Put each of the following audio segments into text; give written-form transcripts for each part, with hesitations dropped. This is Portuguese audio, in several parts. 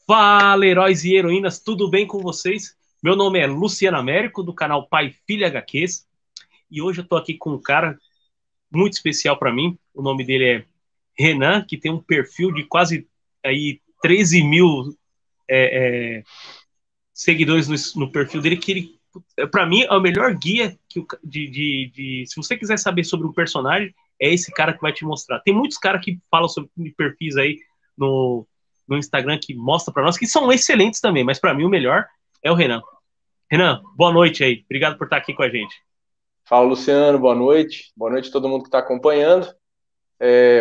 Fala, heróis e heroínas, tudo bem com vocês? Meu nome é Luciano Américo, do canal Pai e Filha HQs, e hoje eu tô aqui com um cara muito especial para mim. O nome dele é Renan, que tem um perfil de quase aí 13 mil seguidores no perfil dele, que ele, para mim, é o melhor guia se você quiser saber sobre um personagem, é esse cara que vai te mostrar. Tem muitos caras que falam sobre perfis aí no, no Instagram que mostra para nós, que são excelentes também, mas para mim o melhor é o Renan. Renan, boa noite aí. Obrigado por estar aqui com a gente. Fala, Luciano, boa noite. Boa noite a todo mundo que está acompanhando,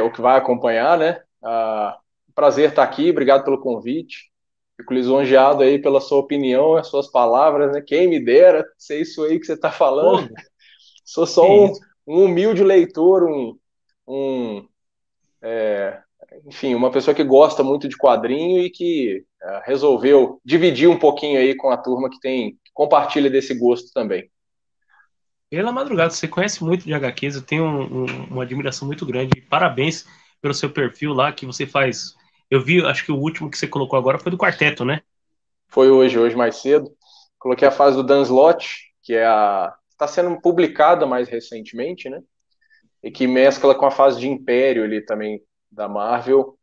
ou que vai acompanhar, né? Prazer estar aqui, obrigado pelo convite. Fico lisonjeado aí pela sua opinião, as suas palavras, né? Quem me dera ser isso aí que você está falando. Pô, Sou que só um, isso. um humilde leitor, um, é, enfim, uma pessoa que gosta muito de quadrinho e que resolveu dividir um pouquinho aí com a turma que compartilha desse gosto também. Pela madrugada, você conhece muito de HQs, eu tenho uma admiração muito grande. Parabéns pelo seu perfil lá que você faz. Eu vi, acho que o último que você colocou agora foi do quarteto, né? Foi hoje mais cedo. Coloquei a fase do Dan Slott, que é a está sendo publicada mais recentemente, né? E que mescla com a fase de Império ali também da Marvel.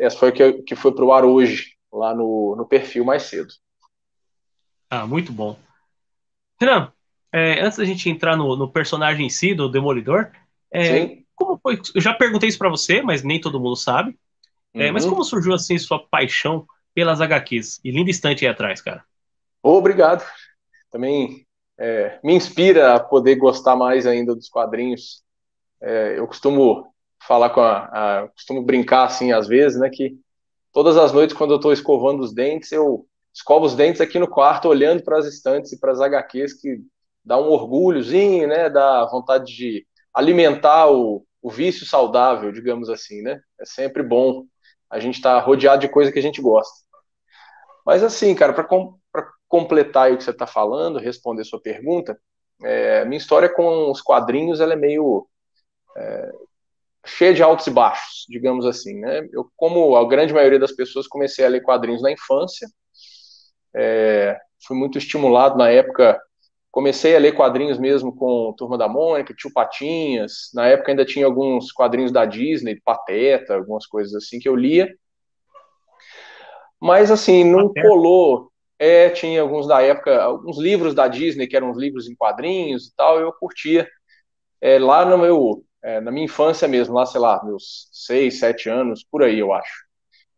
Essa foi que foi pro ar hoje, lá no perfil mais cedo. Ah, muito bom. Renan, antes da gente entrar no personagem em si, do Demolidor, Sim? como foi? Eu já perguntei isso pra você, mas nem todo mundo sabe. Mas como Uhum. surgiu assim sua paixão pelas HQs? E linda estante aí atrás, cara. Obrigado. Também me inspira a poder gostar mais ainda dos quadrinhos. Eu costumo falar costumo brincar assim às vezes, né, que todas as noites, quando eu estou escovando os dentes, eu escovo os dentes aqui no quarto, olhando para as estantes e para as HQs, que dá um orgulhozinho, né? Dá vontade de alimentar o vício saudável, digamos assim, né? É sempre bom a gente estar rodeado de coisa que a gente gosta. Mas assim, cara, para completar aí o que você está falando, responder sua pergunta, minha história com os quadrinhos ela é meio cheia de altos e baixos, digamos assim, né? Eu, como a grande maioria das pessoas, comecei a ler quadrinhos na infância. Fui muito estimulado na época. Comecei a ler quadrinhos mesmo com Turma da Mônica, Tio Patinhas. Na época ainda tinha alguns quadrinhos da Disney, Pateta, algumas coisas assim que eu lia. Mas assim, não Até. colou. Tinha alguns da época, alguns livros da Disney que eram uns livros em quadrinhos e tal, eu curtia. Lá na minha infância mesmo, lá, sei lá, meus 6, 7 anos, por aí, eu acho.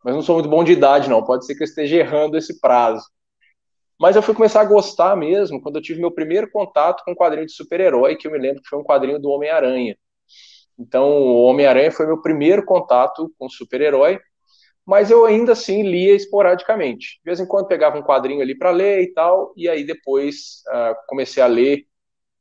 Mas não sou muito bom de idade, não. Pode ser que eu esteja errando esse prazo. Mas eu fui começar a gostar mesmo quando eu tive meu primeiro contato com um quadrinho de super-herói, que eu me lembro que foi um quadrinho do Homem-Aranha. Então, o Homem-Aranha foi meu primeiro contato com super-herói, mas eu ainda assim lia esporadicamente. De vez em quando pegava um quadrinho ali para ler e tal, e aí depois comecei a ler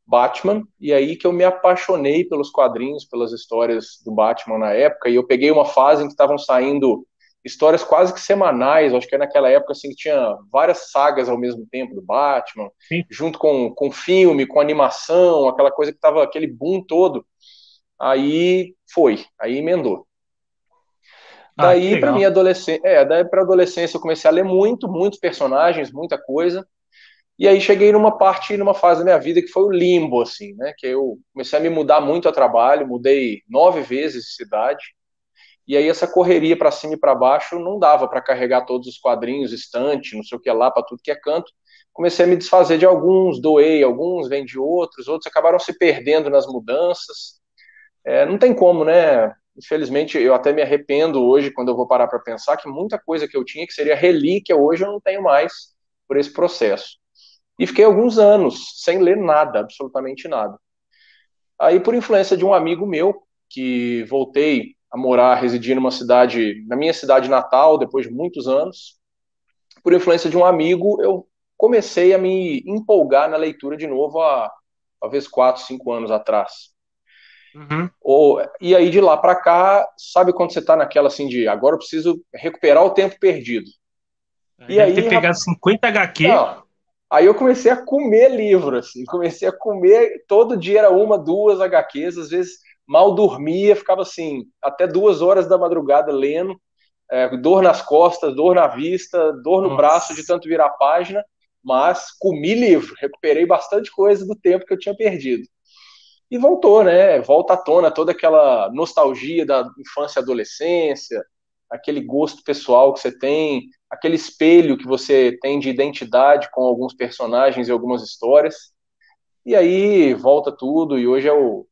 Batman, e aí que eu me apaixonei pelos quadrinhos, pelas histórias do Batman na época, e eu peguei uma fase em que estavam saindo histórias quase que semanais, acho que é naquela época assim que tinha várias sagas ao mesmo tempo do Batman, Sim. junto com filme, com animação, aquela coisa que tava aquele boom todo. Aí emendou. Ah, que Daí para legal. minha adolescência, daí para adolescência eu comecei a ler muitos personagens, muita coisa. E aí cheguei numa fase da minha vida que foi o limbo, assim, né? Que eu comecei a me mudar muito a trabalho, mudei 9 vezes de cidade, e aí essa correria para cima e para baixo não dava para carregar todos os quadrinhos, estante, não sei o que lá, para tudo que é canto. Comecei a me desfazer de alguns, doei alguns, vendi outros, outros acabaram se perdendo nas mudanças. Não tem como, né? Infelizmente, eu até me arrependo hoje, quando eu vou parar para pensar, que muita coisa que eu tinha, que seria relíquia, hoje eu não tenho mais por esse processo. E fiquei alguns anos sem ler nada, absolutamente nada. Aí, por influência de um amigo meu, que voltei a morar, residir numa cidade, na minha cidade natal, depois de muitos anos, por influência de um amigo, eu comecei a me empolgar na leitura de novo há talvez 4, 5 anos atrás. Uhum. E aí de lá para cá, sabe quando você está naquela assim de agora eu preciso recuperar o tempo perdido. E Deve ter aí, pegado 50 HQ. não, aí eu comecei a comer livro, assim, comecei a comer, todo dia era uma, duas HQs, às vezes mal dormia, ficava assim, até 2 horas da madrugada lendo, dor nas costas, dor na vista, dor no braço de Nossa. tanto virar página, mas comi livro, recuperei bastante coisa do tempo que eu tinha perdido. E voltou, né? Volta à tona toda aquela nostalgia da infância e adolescência, aquele gosto pessoal que você tem, aquele espelho que você tem de identidade com alguns personagens e algumas histórias. E aí volta tudo, e hoje eu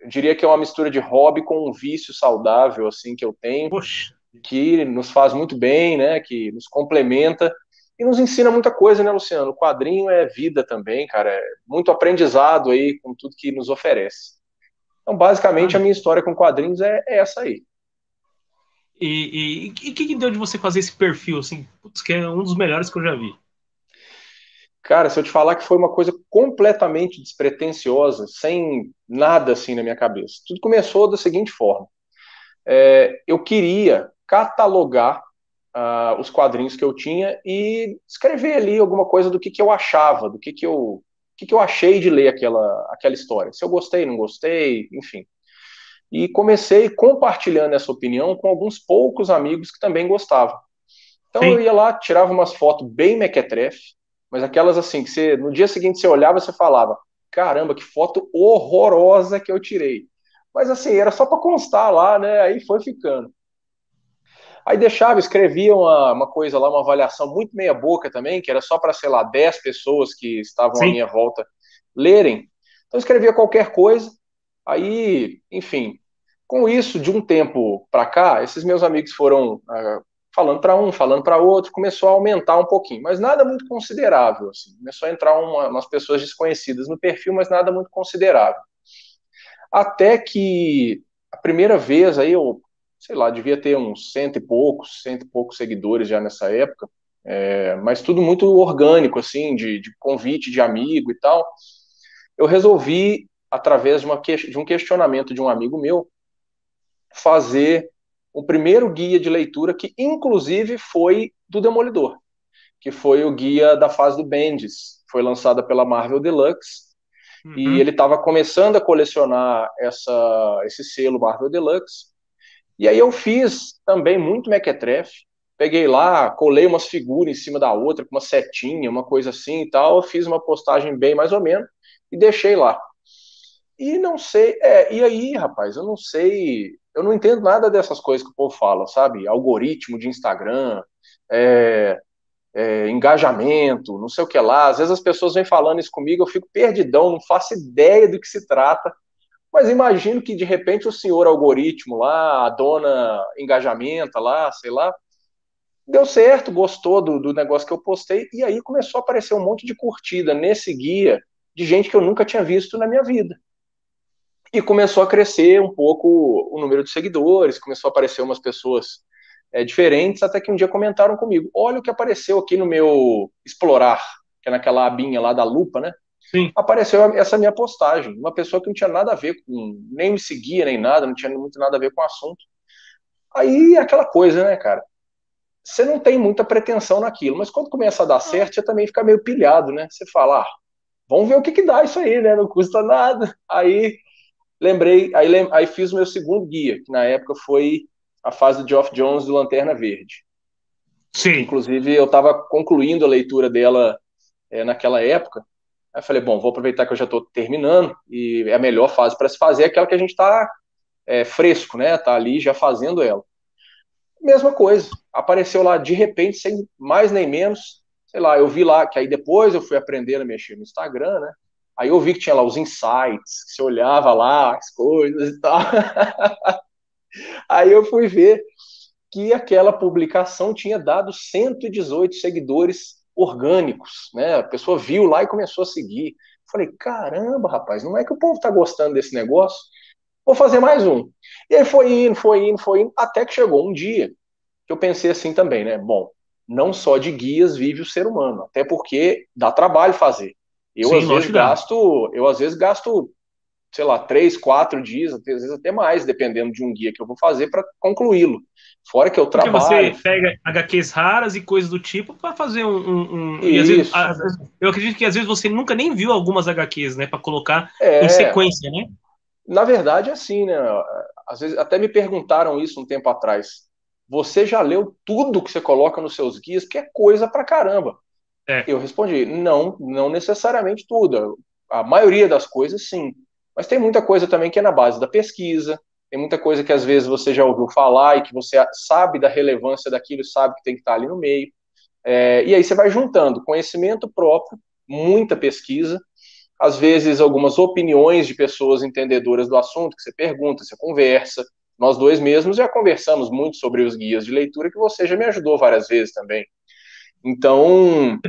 diria que é uma mistura de hobby com um vício saudável, assim, que eu tenho, Poxa. que nos faz muito bem, né? Que nos complementa e nos ensina muita coisa, né, Luciano? O quadrinho é vida também, cara. É muito aprendizado aí com tudo que nos oferece. Então, basicamente, a minha história com quadrinhos é essa aí. E o que deu de você fazer esse perfil, assim, putz, que é um dos melhores que eu já vi? Cara, se eu te falar que foi uma coisa completamente despretensiosa, sem nada assim na minha cabeça. Tudo começou da seguinte forma. Eu queria catalogar os quadrinhos que eu tinha e escrever ali alguma coisa do que eu achava, do que eu achei de ler aquela história. Se eu gostei, não gostei, enfim. E comecei compartilhando essa opinião com alguns poucos amigos que também gostavam. Então eu Sim. ia lá, tirava umas fotos bem mequetrefe, mas aquelas assim que você, no dia seguinte você olhava e você falava: caramba, que foto horrorosa que eu tirei. Mas assim, era só para constar lá, né? Aí foi ficando. Aí deixava, escrevia uma coisa lá, uma avaliação muito meia boca também, que era só para, sei lá, 10 pessoas que estavam à Sim. minha volta lerem. Então escrevia qualquer coisa. Aí, enfim, com isso, de um tempo para cá, esses meus amigos foram falando para um, falando para outro, começou a aumentar um pouquinho, mas nada muito considerável. Assim. Começou a entrar umas pessoas desconhecidas no perfil, mas nada muito considerável. Até que a primeira vez aí eu, sei lá, devia ter uns cento e poucos seguidores já nessa época, mas tudo muito orgânico, assim, de convite de amigo e tal. Eu resolvi, através de um questionamento de um amigo meu, fazer o primeiro guia de leitura, que inclusive foi do Demolidor, que foi o guia da fase do Bendis. Foi lançada pela Marvel Deluxe, e Uhum. ele estava começando a colecionar esse selo Marvel Deluxe. E aí eu fiz também muito mequetrefe. Peguei lá, colei umas figuras em cima da outra, com uma setinha, uma coisa assim e tal. Eu fiz uma postagem bem mais ou menos e deixei lá. E não sei, e aí, rapaz, eu não sei, eu não entendo nada dessas coisas que o povo fala, sabe? Algoritmo de Instagram, é, engajamento, não sei o que lá. Às vezes as pessoas vêm falando isso comigo, eu fico perdidão, não faço ideia do que se trata. Mas imagino que de repente o senhor algoritmo lá, a dona engajamento lá, sei lá, deu certo, gostou do negócio que eu postei, e aí começou a aparecer um monte de curtida nesse guia de gente que eu nunca tinha visto na minha vida. E começou a crescer um pouco o número de seguidores, começou a aparecer umas pessoas diferentes, até que um dia comentaram comigo: olha o que apareceu aqui no meu Explorar, que é naquela abinha lá da lupa, né? Sim. Apareceu essa minha postagem, uma pessoa que não tinha nada a ver com, nem me seguia, nem nada, não tinha muito nada a ver com o assunto. Aí aquela coisa, né, cara? Você não tem muita pretensão naquilo, mas quando começa a dar certo, você também fica meio pilhado, né? Você fala, vamos ver o que que dá isso aí, né? Não custa nada. Aí lembrei, aí fiz o meu segundo guia, que na época foi a fase do Geoff Jones do Lanterna Verde. Que Sim. inclusive eu estava concluindo a leitura dela naquela época. Aí eu falei, bom, vou aproveitar que eu já estou terminando e é a melhor fase para se fazer aquela que a gente está fresco, né? Tá ali já fazendo ela. Mesma coisa, apareceu lá de repente, sem mais nem menos, sei lá, eu vi lá, que aí depois eu fui aprender a mexer no Instagram, né? Aí eu vi que tinha lá os insights, que você olhava lá as coisas e tal. Aí eu fui ver que aquela publicação tinha dado 118 seguidores orgânicos, né? A pessoa viu lá e começou a seguir. Falei, caramba, rapaz, não é que o povo tá gostando desse negócio? Vou fazer mais um. E aí foi indo, até que chegou um dia que eu pensei assim também, né? Bom, não só de guias vive o ser humano, até porque dá trabalho fazer. Eu Sim, às vezes lógico que dá. gasto, eu às vezes gasto, sei lá, 3, 4 dias, às vezes até mais, dependendo de um guia que eu vou fazer para concluí-lo. Fora que eu Porque trabalho. você pega HQs raras e coisas do tipo para fazer e Isso. eu acredito que às vezes você nunca nem viu algumas HQs, né, para colocar em É, sequência, né? na verdade é assim, né? Às vezes até me perguntaram isso um tempo atrás. você já leu tudo que você coloca nos seus guias? Porque é coisa pra caramba. É. Eu respondi, não, não necessariamente tudo. A maioria das coisas, sim. Mas tem muita coisa também que é na base da pesquisa, tem muita coisa que às vezes você já ouviu falar e que você sabe da relevância daquilo, sabe que tem que estar ali no meio. E aí você vai juntando conhecimento próprio, muita pesquisa, às vezes algumas opiniões de pessoas entendedoras do assunto, que você pergunta, você conversa. Nós dois mesmos já conversamos muito sobre os guias de leitura, que você já me ajudou várias vezes também. Então,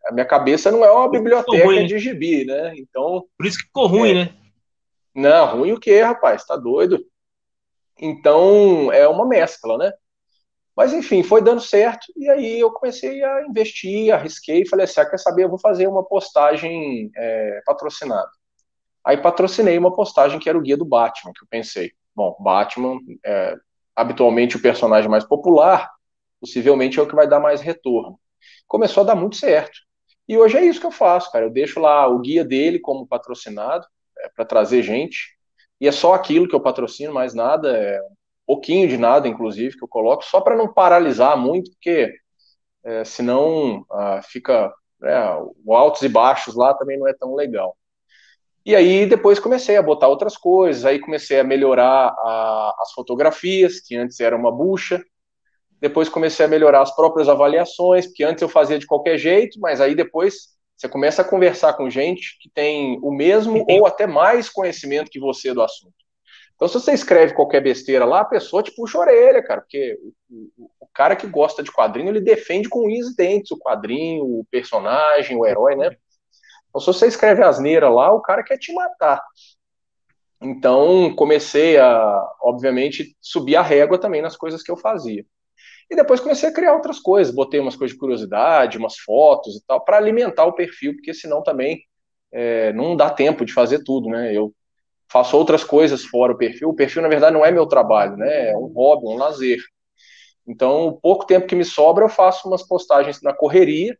a minha cabeça não é uma Por isso que ficou ruim, biblioteca né? de gibi, né? Então, Por isso que ficou ruim, né? não, ruim o quê, rapaz? Tá doido? Então, é uma mescla, né? Mas, enfim, foi dando certo. E aí eu comecei a investir, arrisquei. Falei assim, quer saber? Eu vou fazer uma postagem patrocinada. Aí patrocinei uma postagem que era o guia do Batman, que eu pensei. Bom, Batman é habitualmente o personagem mais popular, possivelmente é o que vai dar mais retorno. Começou a dar muito certo. E hoje é isso que eu faço, cara. Eu deixo lá o guia dele como patrocinado, para trazer gente. E é só aquilo que eu patrocino, mais nada, um pouquinho de nada, inclusive, que eu coloco, só para não paralisar muito, porque senão fica. O altos e baixos lá também não é tão legal. E aí depois comecei a botar outras coisas, aí comecei a melhorar as fotografias, que antes era uma bucha. Depois comecei a melhorar as próprias avaliações, porque antes eu fazia de qualquer jeito, mas aí depois você começa a conversar com gente que tem o E mesmo tem... ou até mais conhecimento que você do assunto. Então, se você escreve qualquer besteira lá, a pessoa te puxa a orelha, cara, porque o cara que gosta de quadrinho, ele defende com unhas e dentes o quadrinho, o personagem, o herói, né? Então, se você escreve asneira lá, o cara quer te matar. Então, comecei a, obviamente, subir a régua também nas coisas que eu fazia. E depois comecei a criar outras coisas, botei umas coisas de curiosidade, umas fotos e tal, para alimentar o perfil, porque senão também não dá tempo de fazer tudo, né? Eu faço outras coisas fora o perfil. O perfil, na verdade, não é meu trabalho, né? É um hobby, um lazer. Então, o pouco tempo que me sobra, eu faço umas postagens na correria,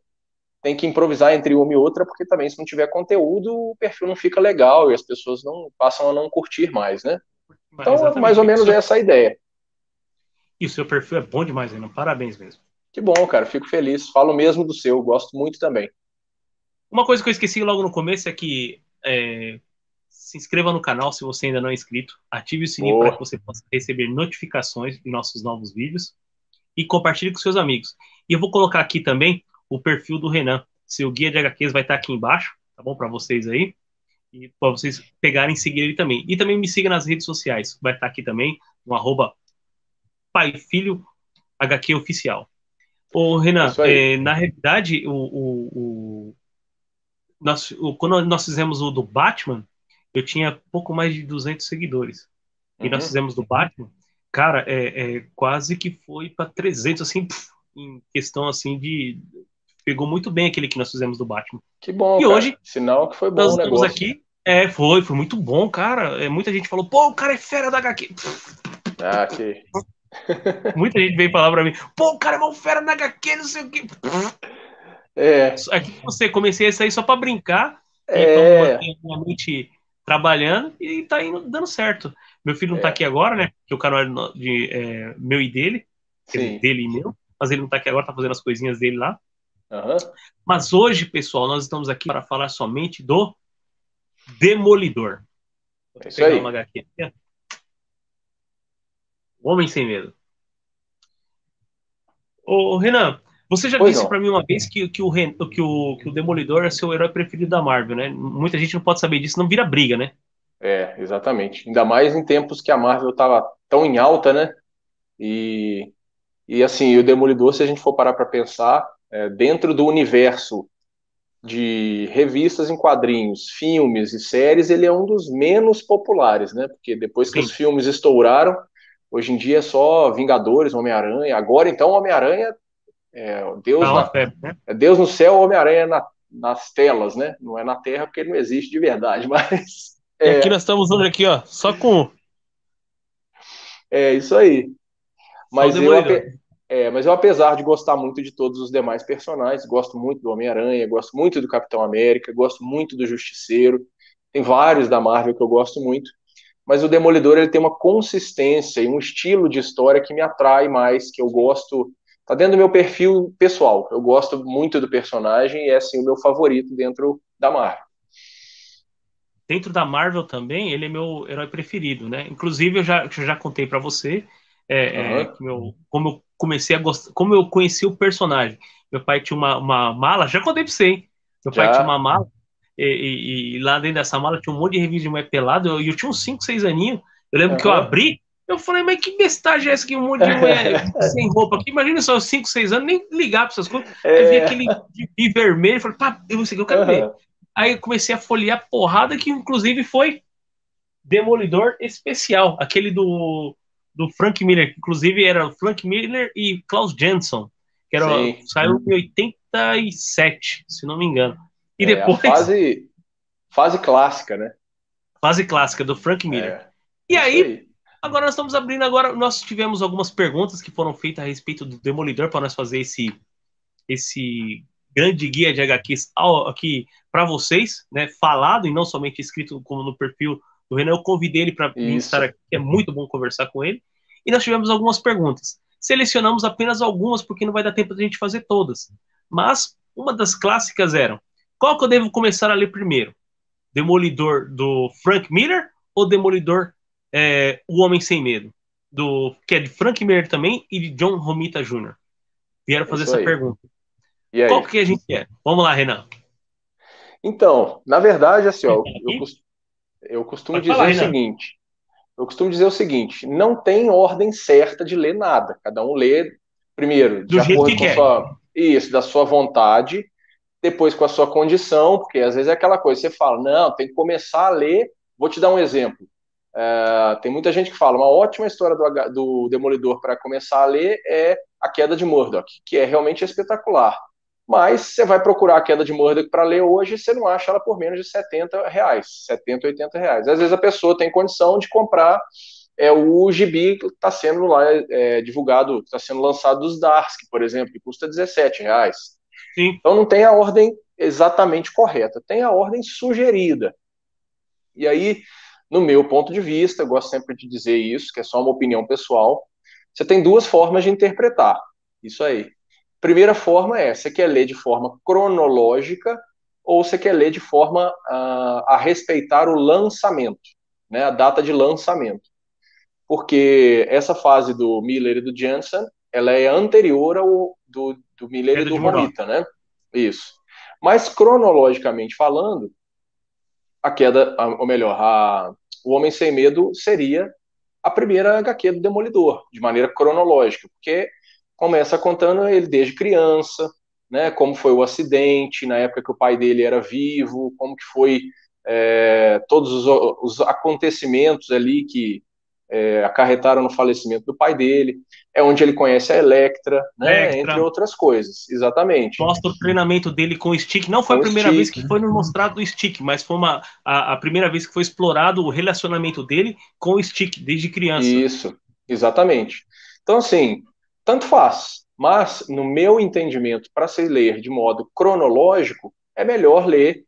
tem que improvisar entre uma e outra, porque também se não tiver conteúdo, o perfil não fica legal e as pessoas não passam a não curtir mais, né? Então, mais Exatamente. ou menos essa é a ideia. E o seu perfil é bom demais, Renan. Parabéns mesmo. Que bom, cara, fico feliz. Falo mesmo do seu, gosto muito também. Uma coisa que eu esqueci logo no começo é que se inscreva no canal se você ainda não é inscrito. Ative o sininho para que Boa. você possa receber notificações de nossos novos vídeos. E compartilhe com seus amigos. E eu vou colocar aqui também o perfil do Renan. Seu guia de HQs vai estar aqui embaixo, tá bom? Para vocês aí. E para vocês pegarem e seguir ele também. E também me siga nas redes sociais. Vai estar aqui também, no arroba Pai Filho HQ Oficial. Ô, É Renan, isso aí. na realidade, quando nós fizemos o do Batman, eu tinha pouco mais de 200 seguidores. E nós Uhum. fizemos do Batman, cara, quase que foi para 300, assim, em questão, assim, de... Pegou muito bem aquele que nós fizemos do Batman. Que bom, E cara. hoje, Sinal que foi bom nós o estamos negócio. aqui, foi muito bom, cara. Muita gente falou, pô, o cara é fera da HQ. Ah, que. Muita gente veio falar pra mim, pô, o cara é mal fera da HQ, não sei o quê. É, Aqui você comecei a sair só pra brincar e pra é, manter a minha mente trabalhando e tá indo dando certo. Meu filho não tá é. aqui agora, né? Que o canal é meu e dele, quer dizer, Sim. dele e meu, mas ele não tá aqui agora, tá fazendo as coisinhas dele lá. Aham. Mas hoje, pessoal, nós estamos aqui para falar somente do Demolidor. Vou É até isso pegar uma aí. HQ aqui, ó. O Homem Sem Medo. Ô, Renan, você já Pois disse não. para mim uma vez que o Demolidor é seu herói preferido da Marvel, né? Muita gente não pode saber disso, não vira briga, né? Exatamente. Ainda mais em tempos que a Marvel tava tão em alta, né? E, e assim, o Demolidor, se a gente for parar para pensar, dentro do universo de revistas em quadrinhos, filmes e séries, ele é um dos menos populares, né? Porque depois que os Sim. filmes estouraram, hoje em dia é só Vingadores, Homem-Aranha. Agora, então, Homem-Aranha Tá uma febre, né? É Deus no céu, Homem-Aranha nas telas, né? Não é na Terra porque ele não existe de verdade, mas E aqui nós estamos hoje aqui, ó, é isso aí. só o Mas Demolidor. mas eu, apesar de gostar muito de todos os demais personagens, gosto muito do Homem-Aranha, gosto muito do Capitão América, gosto muito do Justiceiro. Tem vários da Marvel que eu gosto muito. mas o Demolidor ele tem uma consistência e um estilo de história que me atrai mais, que eu gosto, tá dentro do meu perfil pessoal. Eu gosto muito do personagem e é assim o meu favorito dentro da Marvel. Dentro da Marvel também, ele é meu herói preferido, né? Inclusive, eu já contei pra você Aham. que como eu comecei a gostar, como eu conheci o personagem. Meu pai tinha uma mala, já contei pra você, hein? Meu pai tinha uma Já. mala, e lá dentro dessa mala tinha um monte de revista de mulher pelado, e eu tinha uns 5, 6 aninhos. Eu lembro que eu Aham. abri, eu falei, mas que bestagem é essa aqui? Um monte de mulher sem roupa aqui. Imagina só, 5, 6 anos, nem ligar pra essas coisas. Aí vi É. aquele gibi vermelho, falei, pá, isso aqui eu quero ver. Aham. Aí eu comecei a folhear porrada que inclusive foi Demolidor Especial, aquele do Frank Miller, que inclusive era o Frank Miller e Klaus Jensen, que Sim. saiu em 87, se não me engano. E É a depois, fase clássica, né? fase clássica do Frank Miller. É. E É isso aí, aí. agora nós estamos abrindo agora, nós tivemos algumas perguntas que foram feitas a respeito do Demolidor para nós fazer esse grande guia de HQs aqui para vocês, né, falado e não somente escrito como no perfil do Renan. Eu convidei ele para vir estar Isso. aqui, é muito bom conversar com ele. E nós tivemos algumas perguntas. Selecionamos apenas algumas porque não vai dar tempo de a gente fazer todas. Mas uma das clássicas era: qual que eu devo começar a ler primeiro? Demolidor do Frank Miller ou Demolidor O Homem Sem Medo? Que é de Frank Miller também e de John Romita Jr. Vieram É fazer isso essa aí. pergunta. E Qual aí? que a gente quer? Vamos lá, Renan. Então, na verdade, assim, ó, Aqui? eu costumo Pode falar, dizer o Renan. seguinte. Eu costumo dizer o seguinte: não tem ordem certa de ler nada. Cada um lê primeiro de Do jeito acordo que com quer. da sua vontade, depois com a sua condição, porque às vezes é aquela coisa, você fala, não, tem que começar a ler. Vou te dar um exemplo. Tem muita gente que fala, uma ótima história do Demolidor para começar a ler é A Queda de Murdoch, que é realmente espetacular. Mas você vai procurar A Queda de Murdoch para ler hoje, você não acha ela por menos de R$ 70, 70, R$ 80. Às vezes a pessoa tem condição de comprar o gibi que está sendo lá divulgado, está sendo lançado dos Darsk, por exemplo, que custa R$ 17. Sim. Então não tem a ordem exatamente correta, tem a ordem sugerida. E aí, no meu ponto de vista, eu gosto sempre de dizer isso, que é só uma opinião pessoal, você tem duas formas de interpretar isso aí. Primeira forma é, você quer ler de forma cronológica ou você quer ler de forma a respeitar o lançamento, né, a data de lançamento. Porque essa fase do Miller e do Jansen, ela é anterior ao do Miller e Queda do de Murdoch. Romita, né? Isso. Mas cronologicamente falando, a queda, ou melhor, o Homem Sem Medo seria a primeira HQ do Demolidor, de maneira cronológica, porque começa contando ele desde criança, né, como foi o acidente, na época que o pai dele era vivo, como que foi todos os acontecimentos ali que acarretaram no falecimento do pai dele, é onde ele conhece a Electra, né, entre Electra. outras coisas, exatamente. Mostra o treinamento dele com o stick. Não foi Com a o primeira vez Stick, que foi nos mostrado o stick, mas foi a primeira vez que foi explorado o relacionamento dele com o stick, desde criança. isso, exatamente. Então, assim, tanto faz, mas no meu entendimento, para se ler de modo cronológico, é melhor ler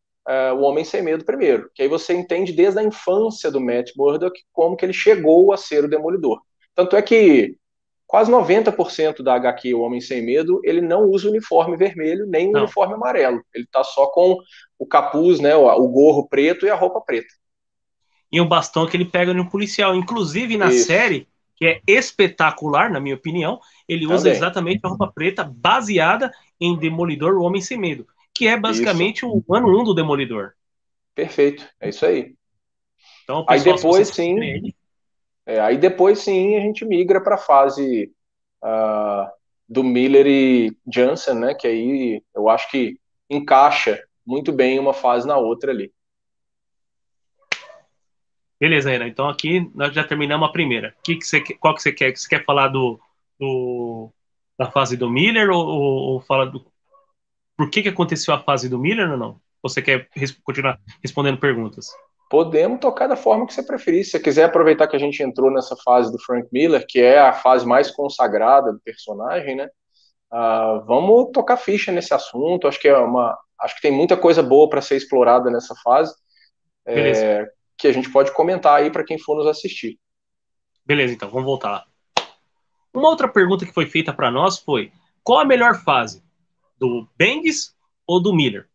O Homem Sem Medo primeiro, que aí você entende desde a infância do Matt Murdock como que ele chegou a ser o Demolidor. Tanto é que quase 90% da HQ O Homem Sem Medo, ele não usa o uniforme vermelho nem o Não. uniforme amarelo. Ele está só com o capuz, né, o gorro preto e a roupa preta. E o bastão que ele pega no policial. Inclusive na Isso, série, que é espetacular, na minha opinião, ele usa também. exatamente a roupa preta baseada em Demolidor, o Homem Sem Medo, que é Isso, basicamente o ano 1 do Demolidor. perfeito. É isso aí. Então, Aí pessoal, se depois vocês sim, quiserem aí, a gente migra para a fase uh, do Miller e Jansen, né? Que aí eu acho que encaixa muito bem uma fase na outra ali. beleza, Renan. Então aqui nós já terminamos a primeira. Qual que você quer? Você quer falar da fase do Miller ou fala do por que aconteceu a fase do Miller ou não? Ou você quer continuar respondendo perguntas? Podemos tocar da forma que você preferir. Se você quiser aproveitar que a gente entrou nessa fase do Frank Miller, que é a fase mais consagrada do personagem, né? Vamos tocar ficha nesse assunto. Acho que tem muita coisa boa para ser explorada nessa fase. Beleza. que a gente pode comentar aí para quem for nos assistir. Beleza, então, vamos voltar lá. Uma outra pergunta que foi feita para nós foi: qual a melhor fase? Do Bendis ou do Miller?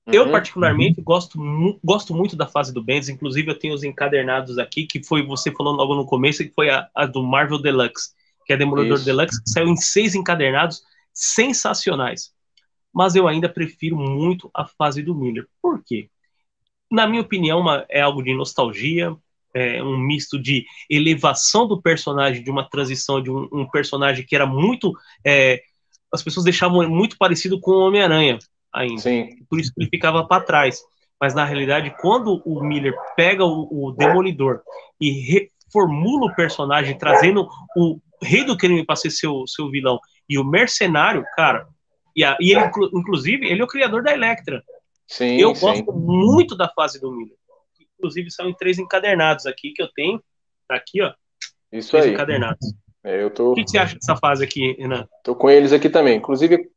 Eu, particularmente, gosto muito da fase do Bendis. Inclusive, eu tenho os encadernados aqui, que foi, você falou logo no começo, que foi a do Marvel Deluxe, que é a Demolidor Isso. Deluxe, que saiu em 6 encadernados sensacionais. Mas eu ainda prefiro muito a fase do Miller. Por quê? Na minha opinião, é algo de nostalgia, é um misto de elevação do personagem, de uma transição de um personagem que era muito... as pessoas deixavam muito parecido com o Homem-Aranha ainda. Sim. Por isso que ele ficava para trás. Mas, na realidade, quando o Miller pega o Demolidor e reformula o personagem, trazendo o Rei do Crime para ser seu vilão e o Mercenário, cara... E ele, inclusive, ele é o criador da Elektra. Sim, eu sim. gosto muito da fase do Miller. Inclusive, são em 3 encadernados aqui que eu tenho. Tá aqui, ó. Isso 3 aí. encadernados. O que você acha dessa fase aqui, Renan? Tô com eles aqui também. Inclusive,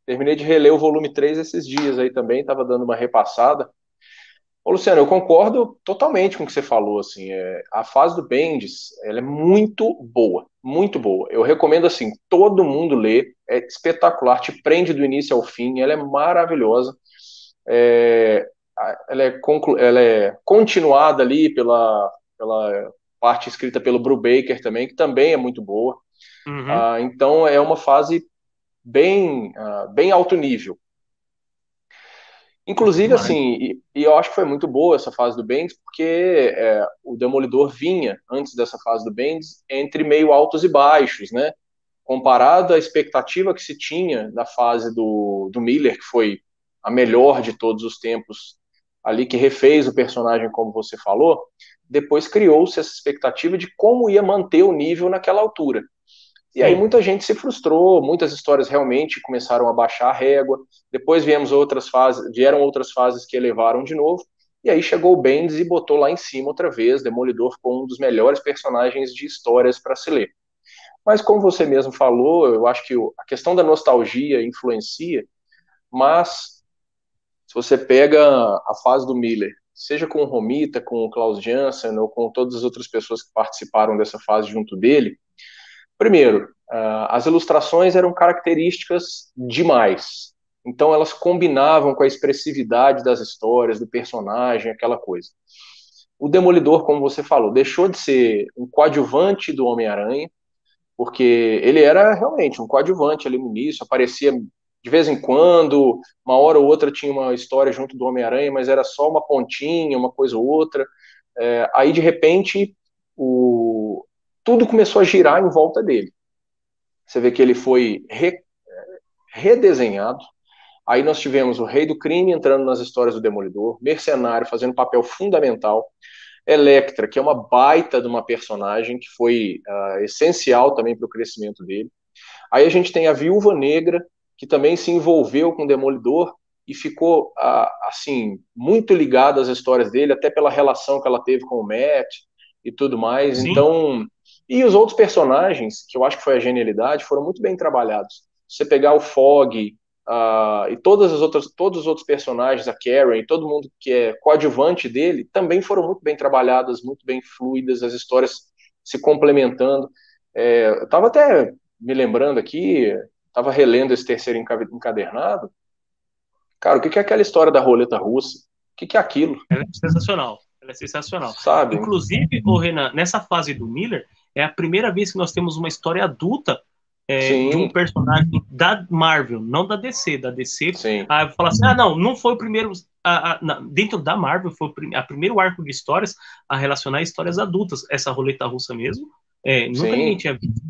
terminei de reler o volume 3 esses dias aí também, tava dando uma repassada. Ô, Luciano, eu concordo totalmente com o que você falou, assim, a fase do Bendis, ela é muito boa, muito boa. Eu recomendo, assim, todo mundo ler, é espetacular, te prende do início ao fim, ela é maravilhosa. Ela é continuada ali pela parte escrita pelo Brubaker também, que também é muito boa. Então é uma fase bem alto nível. Inclusive, assim, e eu acho que foi muito boa essa fase do Bendis, porque o Demolidor vinha, antes dessa fase do Bendis, entre meio altos e baixos, né? Comparado à expectativa que se tinha da fase do Miller, que foi a melhor de todos os tempos, ali que refez o personagem, como você falou, depois criou-se essa expectativa de como ia manter o nível naquela altura. E aí muita gente se frustrou, muitas histórias realmente começaram a baixar a régua, depois vieram outras fases que elevaram de novo, e aí chegou o Bendis e botou lá em cima outra vez, Demolidor com um dos melhores personagens de histórias para se ler. Mas como você mesmo falou, eu acho que a questão da nostalgia influencia, mas se você pega a fase do Miller, seja com o Romita, com o Klaus Janson ou com todas as outras pessoas que participaram dessa fase junto dele, primeiro, as ilustrações eram características demais. Então elas combinavam com a expressividade das histórias, do personagem, aquela coisa. O Demolidor, como você falou, deixou de ser um coadjuvante do Homem-Aranha, porque ele era realmente um coadjuvante ali no início, aparecia de vez em quando, uma hora ou outra tinha uma história junto do Homem-Aranha, mas era só uma pontinha, uma coisa ou outra. Aí, de repente, tudo começou a girar em volta dele. Você vê que ele foi redesenhado. Aí nós tivemos o Rei do Crime entrando nas histórias do Demolidor, Mercenário fazendo um papel fundamental, Elektra, que é uma baita de uma personagem que foi essencial também para o crescimento dele. Aí a gente tem a Viúva Negra, que também se envolveu com o Demolidor e ficou, assim, muito ligada às histórias dele, até pela relação que ela teve com o Matt e tudo mais. Sim. Então, e os outros personagens, que eu acho que foi a genialidade, foram muito bem trabalhados. Você pegar o Fog e todos os outros personagens, a Karen, e todo mundo que é coadjuvante dele, também foram muito bem trabalhadas, muito bem fluidas, as histórias se complementando. Eu estava até me lembrando aqui, estava relendo esse terceiro encadernado. Cara, o que é aquela história da roleta russa? O que é aquilo? Ela é sensacional. Ela é sensacional. Sabe? Inclusive, Renan, nessa fase do Miller, é a primeira vez que nós temos uma história adulta de um personagem da Marvel, não da DC. Da DC, aí falar assim, não foi o primeiro... dentro da Marvel, foi o primeiro arco de histórias a relacionar histórias adultas. Essa roleta russa mesmo, nunca ninguém tinha visto.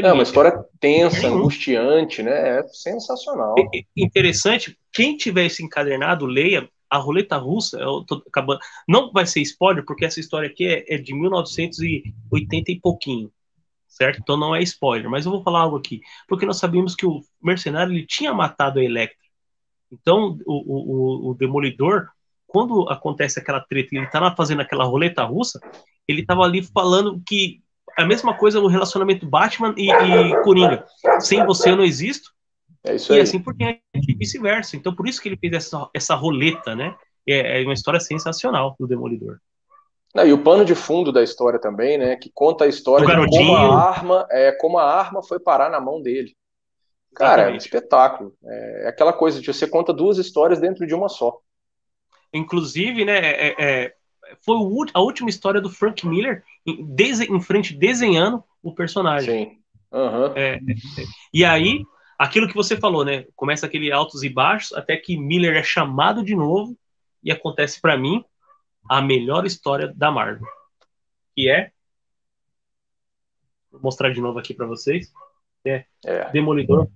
É uma história tensa, angustiante, né? É sensacional. Interessante, quem tiver esse encadernado, leia a Roleta Russa. Eu tô acabando. Não vai ser spoiler, porque essa história aqui é de 1980 e pouquinho, certo? Então não é spoiler, mas eu vou falar algo aqui, porque nós sabíamos que o Mercenário ele tinha matado a Elektra. Então o Demolidor, quando acontece aquela treta e ele tá lá fazendo aquela roleta russa, ele tava ali falando que a mesma coisa no relacionamento Batman e Coringa. Sem você eu não existo. É isso e aí. assim por diante, e vice-versa. Então por isso que ele fez essa roleta, né? É uma história sensacional do Demolidor. E o pano de fundo da história também, né? Que conta a Do história de garotinho, como a arma foi parar na mão dele. Cara, é um exatamente. espetáculo. É aquela coisa de você conta duas histórias dentro de uma só. Inclusive, né, foi a última história do Frank Miller em frente desenhando o personagem. Sim. Aham. É, e aí, aquilo que você falou, né? Começa aquele altos e baixos, até que Miller é chamado de novo e acontece para mim a melhor história da Marvel, que é, vou mostrar de novo aqui para vocês, é É. Demolidor,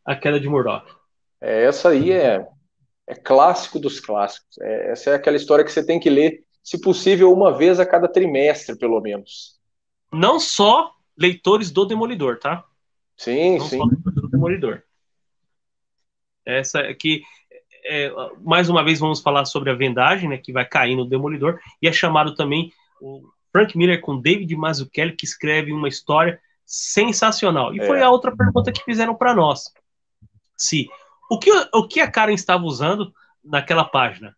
a queda de Murdoch. Essa aí é clássico dos clássicos. Essa é aquela história que você tem que ler, se possível, uma vez a cada trimestre, pelo menos. Não só leitores do Demolidor, tá? Sim, Não só sim. leitores do Demolidor. Essa aqui, mais uma vez, vamos falar sobre a vendagem, né, que vai cair no Demolidor, e é chamado também o Frank Miller com David Mazzucchelli, que escreve uma história sensacional. E foi a É. outra pergunta que fizeram para nós. Se o que a Karen estava usando naquela página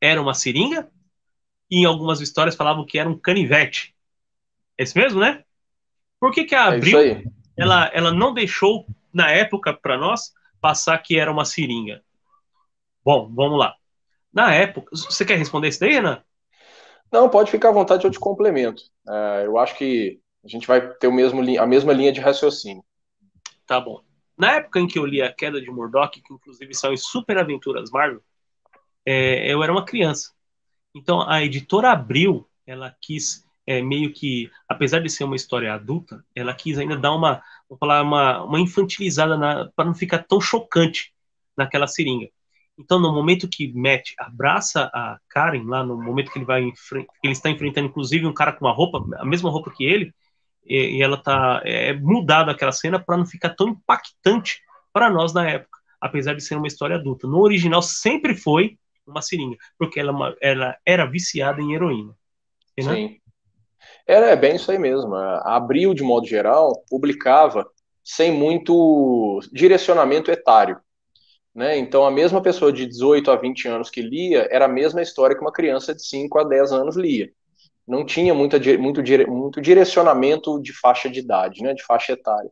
era uma seringa, e em algumas histórias falavam que era um canivete. É isso mesmo, né? Por que que a É isso Abril aí. ela não deixou, na época, para nós, passar que era uma seringa? Bom, vamos lá. Na época, você quer responder isso daí, Renan? Não, pode ficar à vontade, eu te complemento. Eu acho que a gente vai ter a mesma linha de raciocínio. Tá bom. Na época em que eu li A Queda de Murdoch, que inclusive são em Super Aventuras Marvel, eu era uma criança. Então a editora Abril, ela quis meio que, apesar de ser uma história adulta, ela quis ainda dar vou falar, uma infantilizada para não ficar tão chocante naquela seringa. Então, no momento que Matt abraça a Karen, lá no momento que ele está enfrentando, inclusive, um cara com uma roupa, a mesma roupa que ele, e ela tá mudada aquela cena para não ficar tão impactante para nós na época, apesar de ser uma história adulta. No original sempre foi uma seringa, porque ela era viciada em heroína, né? Sim. É bem isso aí mesmo. A Abril, de modo geral, publicava sem muito direcionamento etário, né? Então, a mesma pessoa de 18 a 20 anos que lia era a mesma história que uma criança de 5 a 10 anos lia. Não tinha muito direcionamento de faixa de idade, né? De faixa etária.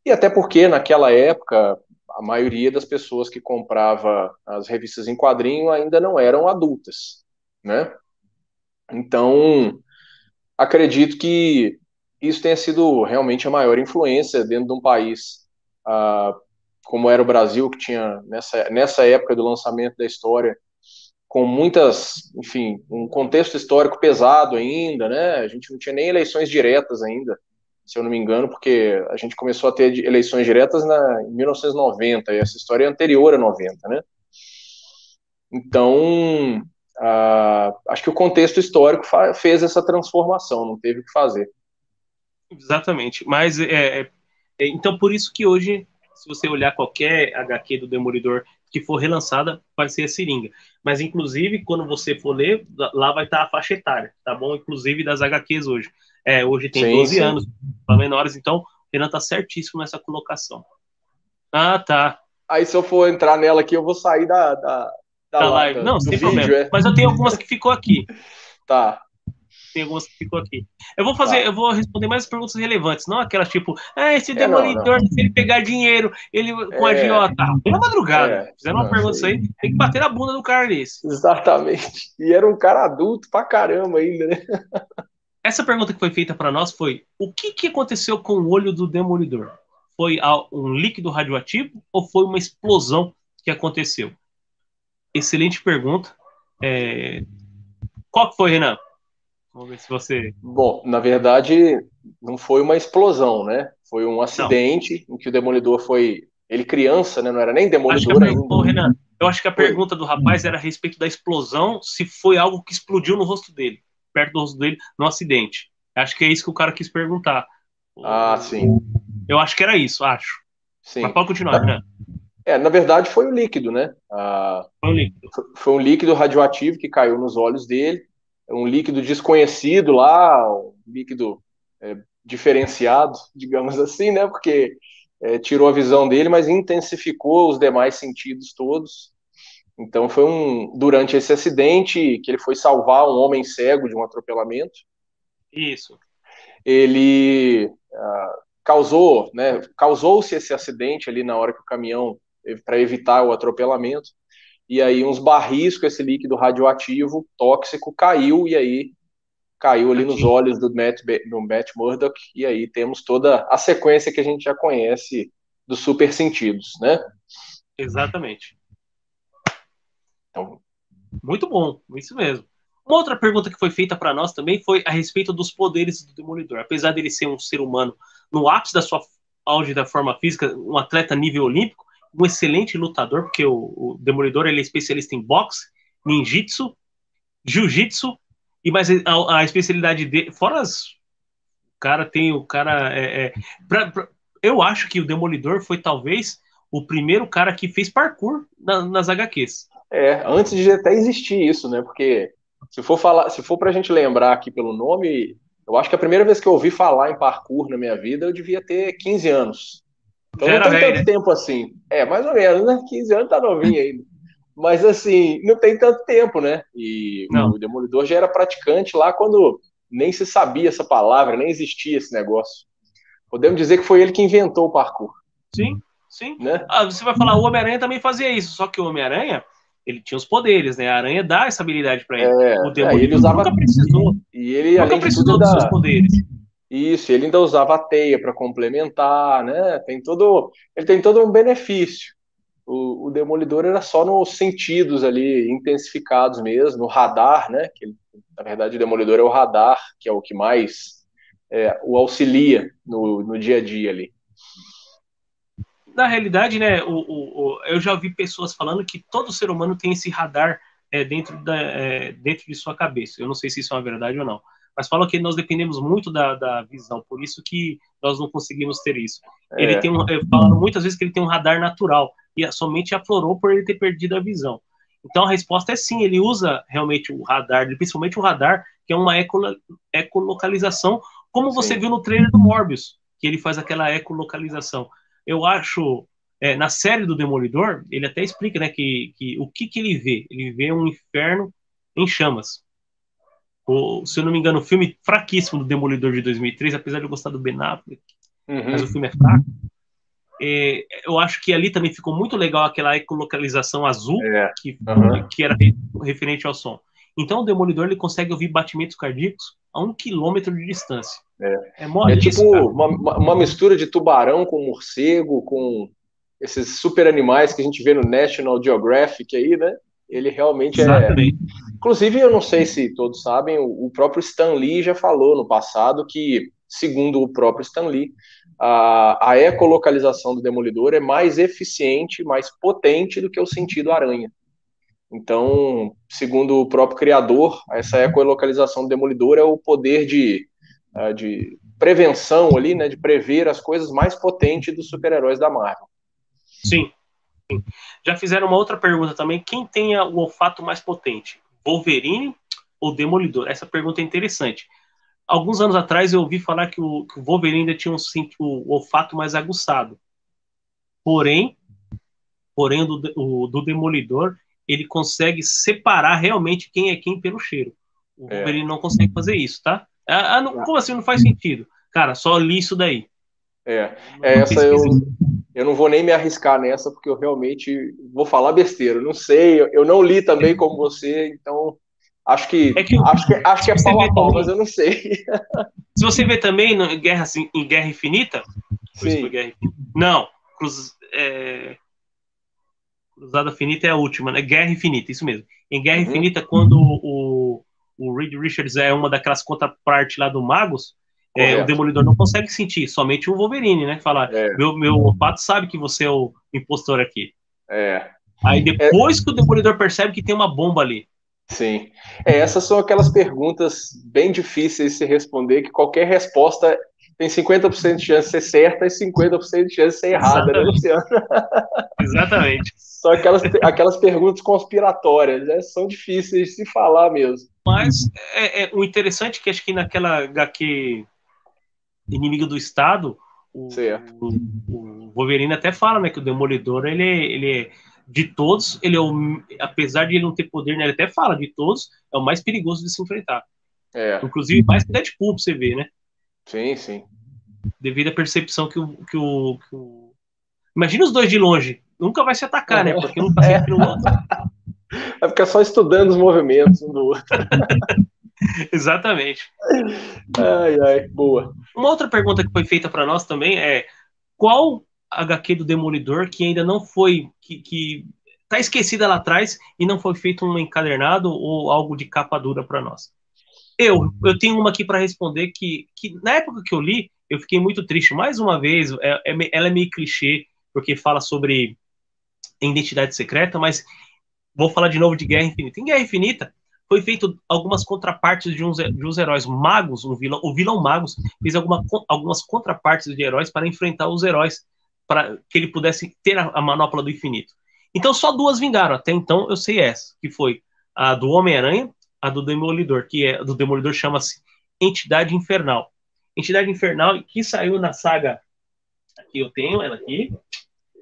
E até porque, naquela época, a maioria das pessoas que comprava as revistas em quadrinho ainda não eram adultas, né? Então, acredito que isso tenha sido realmente a maior influência dentro de um país como era o Brasil, que tinha, nessa época do lançamento da história, com muitas, enfim, um contexto histórico pesado ainda, né? A gente não tinha nem eleições diretas ainda, se eu não me engano, porque a gente começou a ter eleições diretas em 1990, e essa história é anterior a 90, né? Então, acho que o contexto histórico fez essa transformação, não teve o que fazer. Exatamente. Mas então por isso que hoje, se você olhar qualquer HQ do Demolidor que for relançada, vai ser a seringa. Mas inclusive quando você for ler, lá vai estar a faixa etária, tá bom? Inclusive das HQs hoje. Hoje tem Sim, 12 sim. anos para menores, então o Renan tá certíssimo nessa colocação. Ah, tá. Aí se eu for entrar nela aqui, eu vou sair Da live. Não, do sem problema. vídeo, é? Mas eu tenho algumas que ficou aqui. Tá, Tem algumas que ficou aqui. Eu tá. vou responder mais perguntas relevantes, não aquelas tipo, esse Não, demolidor, não. se ele pegar dinheiro, ele com a É, agiota. Pela madrugada. Fizeram uma não, isso pergunta isso aí. aí, tem que bater na bunda do cara desse. Exatamente. E era um cara adulto pra caramba ainda, né? Essa pergunta que foi feita para nós foi: o que aconteceu com o olho do demolidor? Foi um líquido radioativo ou foi uma explosão que aconteceu? Excelente pergunta. É, Qual que foi, Renan? Vamos ver se você. Bom, na verdade, não foi uma explosão, né? Foi um Não. acidente em que o Demolidor foi. Ele criança, né? Não era nem Acho que Demolidor ainda. Renan, eu acho que a Foi. pergunta do rapaz era a respeito da explosão, se foi algo que explodiu no rosto dele, perto do rosto dele, no acidente. Acho que é isso que o cara quis perguntar. Ah, sim. Eu acho que era isso, acho. Mas Sim. pode continuar, Renan. Na verdade, foi o líquido, né? Foi um líquido. Foi um líquido radioativo que caiu nos olhos dele. Um líquido desconhecido lá, um líquido diferenciado, digamos assim, né? Porque tirou a visão dele, mas intensificou os demais sentidos todos. Então foi durante esse acidente que ele foi salvar um homem cego de um atropelamento. Isso. Ele causou, né, causou-se esse acidente ali na hora que o caminhão, para evitar o atropelamento, e aí uns barris com esse líquido radioativo tóxico caiu, e aí caiu ali nos olhos do Matt Murdock, e aí temos toda a sequência que a gente já conhece dos super sentidos, né? Exatamente. Então, muito bom, isso mesmo. Uma outra pergunta que foi feita para nós também foi a respeito dos poderes do Demolidor. Apesar dele ser um ser humano no ápice da sua auge da forma física, um atleta nível olímpico, um excelente lutador, porque o Demolidor ele é especialista em boxe, ninjitsu, jiu-jitsu, e mais a especialidade dele, fora as, o cara eu acho que o Demolidor foi talvez o primeiro cara que fez parkour nas HQs. Antes de até existir isso, né? Porque se for pra gente lembrar aqui pelo nome, eu acho que a primeira vez que eu ouvi falar em parkour na minha vida, eu devia ter 15 anos. Então Já não era tem velho, tanto né? tempo assim. Mais ou menos, né? 15 anos tá novinho ainda. Mas assim, não tem tanto tempo, né? E Não. o Demolidor já era praticante lá quando nem se sabia essa palavra, nem existia esse negócio. Podemos dizer que foi ele que inventou o parkour. Sim, sim. Né? Você vai falar, o Homem-Aranha também fazia isso, só que o Homem-Aranha, ele tinha os poderes, né? A aranha dá essa habilidade para ele. O Ele Demolidor usava. E ele, nunca além de tudo, precisou dos seus ainda. poderes. Isso, ele ainda usava a teia para complementar, né? Ele tem todo um benefício. O Demolidor era só nos sentidos ali intensificados mesmo, no radar, né? Na verdade, o Demolidor é o radar, que é o que mais o auxilia no dia a dia ali. Na realidade, né, eu já ouvi pessoas falando que todo ser humano tem esse radar dentro de sua cabeça. Eu não sei se isso é uma verdade ou não. Mas falam que nós dependemos muito da visão, por isso que nós não conseguimos ter isso. Ele tem falaram muitas vezes que ele tem um radar natural, e somente aflorou por ele ter perdido a visão. Então a resposta é sim, ele usa realmente o radar, principalmente o radar, que é uma ecolocalização, como você Sim. viu no trailer do Morbius, que ele faz aquela ecolocalização. Eu acho, na série do Demolidor, ele até explica, né, que o que ele vê? Ele vê um inferno em chamas. Se eu não me engano, o filme fraquíssimo do Demolidor de 2003, apesar de eu gostar do Ben Affleck, mas o filme é fraco. Eu acho que ali também ficou muito legal aquela ecolocalização azul, que era referente ao som. Então o Demolidor ele consegue ouvir batimentos cardíacos a 1 quilômetro de distância. É tipo uma mistura de tubarão com morcego, com esses super animais que a gente vê no National Geographic aí, né? Ele realmente Exatamente. Inclusive, eu não sei se todos sabem, o próprio Stan Lee já falou no passado que, segundo o próprio Stan Lee, a ecolocalização do Demolidor é mais eficiente, mais potente do que o sentido aranha. Então, segundo o próprio criador, essa ecolocalização do Demolidor é o poder de prevenção ali, né, de prever as coisas mais potente dos super-heróis da Marvel. Sim. Já fizeram uma outra pergunta também: quem tem o olfato mais potente? Wolverine ou Demolidor? Essa pergunta é interessante. Alguns anos atrás eu ouvi falar que o Wolverine ainda tinha o olfato mais aguçado. Porém o do Demolidor, ele consegue separar realmente quem é quem pelo cheiro. O Wolverine não consegue fazer isso, tá? Como assim? Não faz sentido. Cara, só li isso daí. Essa eu não vou nem me arriscar nessa, porque eu realmente vou falar besteira. Eu não sei, eu não li também como você, então acho que é pau a pau, mas eu não sei. Se você vê também em Guerra Infinita, Sim. Não, Cruzada Infinita é a última, né? Guerra Infinita, isso mesmo. Em Guerra Infinita, quando o Reed Richards é uma daquelas contrapartes lá do Magus, o Demolidor não consegue sentir, somente o Wolverine, né? Falar, meu olfato sabe que você é o impostor aqui. Aí depois que o Demolidor percebe que tem uma bomba ali. Sim. Essas são aquelas perguntas bem difíceis de se responder, que qualquer resposta tem 50% de chance de ser certa e 50% de chance de ser errada, né, Luciano? Exatamente. São aquelas perguntas conspiratórias, né? São difíceis de se falar mesmo. Mas o interessante é que acho que naquela HQ Inimigo do Estado, o Wolverine até fala, né, que o Demolidor, ele de todos, ele é apesar de ele não ter poder, né, ele até fala, de todos, é o mais perigoso de se enfrentar. Inclusive, mais que Deadpool, pra você ver, né? Sim, sim. Devido à percepção que o... Imagina os dois de longe. Nunca vai se atacar, né? Porque um tá sempre no outro. Vai ficar só estudando os movimentos um do outro. Exatamente. Ai, boa. Uma outra pergunta que foi feita para nós também é qual HQ do Demolidor que ainda não foi, que tá esquecida lá atrás e não foi feito um encadernado ou algo de capa dura para nós? Eu tenho uma aqui para responder que na época que eu li, eu fiquei muito triste. Mais uma vez, ela é meio clichê, porque fala sobre identidade secreta, mas vou falar de novo de Guerra Infinita. Em Guerra Infinita, foi feito algumas contrapartes de uns heróis magos, o vilão Magus fez algumas contrapartes de heróis para enfrentar os heróis, para que ele pudesse ter a manopla do infinito. Então só duas vingaram, até então eu sei essa, que foi a do Homem-Aranha, a do Demolidor, que é do Demolidor, chama-se Entidade Infernal. Entidade Infernal, que saiu na saga, aqui eu tenho ela aqui,